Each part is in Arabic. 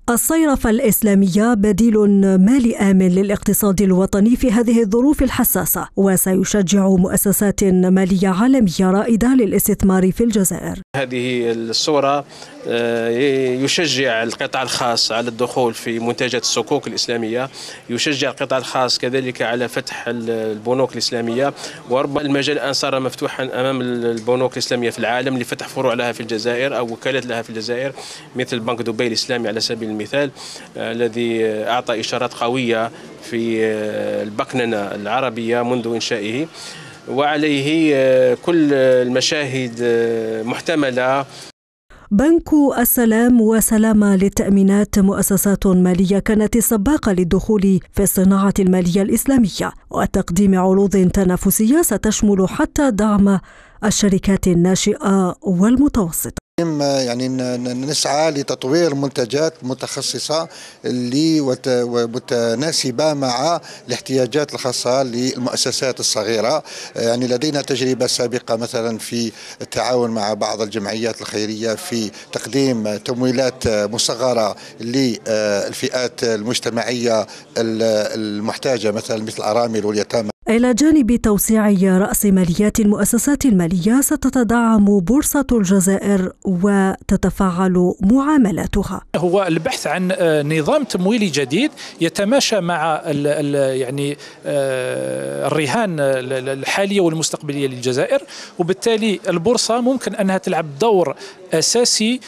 الصيرفة الإسلامية بديل مالي آمن للاقتصاد الوطني في هذه الظروف الحساسة، وسيشجع مؤسسات مالية عالمية رائدة للاستثمار في الجزائر. هذه الصورة يشجع القطاع الخاص على الدخول في منتجات الصكوك الإسلامية، يشجع القطاع الخاص كذلك على فتح البنوك الإسلامية، وربما المجال الآن صار مفتوحا أمام البنوك الإسلامية في العالم لفتح فروع لها في الجزائر أو وكالات لها في الجزائر، مثل بنك دبي الإسلامي على سبيل المثال، الذي أعطى إشارات قوية في البكننة العربية منذ إنشائه، وعليه كل المشاهد محتملة. بنك السلام وسلامة للتأمينات مؤسسات مالية كانت السباقة للدخول في الصناعة المالية الإسلامية وتقديم عروض تنافسية ستشمل حتى دعم الشركات الناشئة والمتوسطة. يعني نسعى لتطوير منتجات متخصصة ومتناسبة مع الاحتياجات الخاصة للمؤسسات الصغيرة. يعني لدينا تجربة سابقة مثلا في التعاون مع بعض الجمعيات الخيرية في تقديم تمويلات مصغرة للفئات المجتمعية المحتاجة مثلا مثل الأرامل واليتامى. إلى جانب توسيع رأسماليات المؤسسات المالية ستتدعم بورصة الجزائر وتتفاعل معاملاتها. هو البحث عن نظام تمويلي جديد يتماشى مع يعني الرهان الحالية والمستقبلية للجزائر، وبالتالي البورصة ممكن أنها تلعب دور أساسي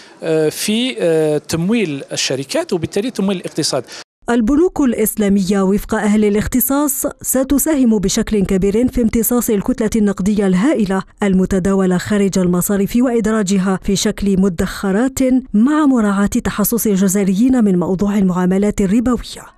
في تمويل الشركات وبالتالي تمويل الاقتصاد. البنوك الإسلامية وفق أهل الاختصاص ستساهم بشكل كبير في امتصاص الكتلة النقدية الهائلة المتداولة خارج المصارف وإدراجها في شكل مدخرات مع مراعاة تحسس الجزائريين من موضوع المعاملات الربوية.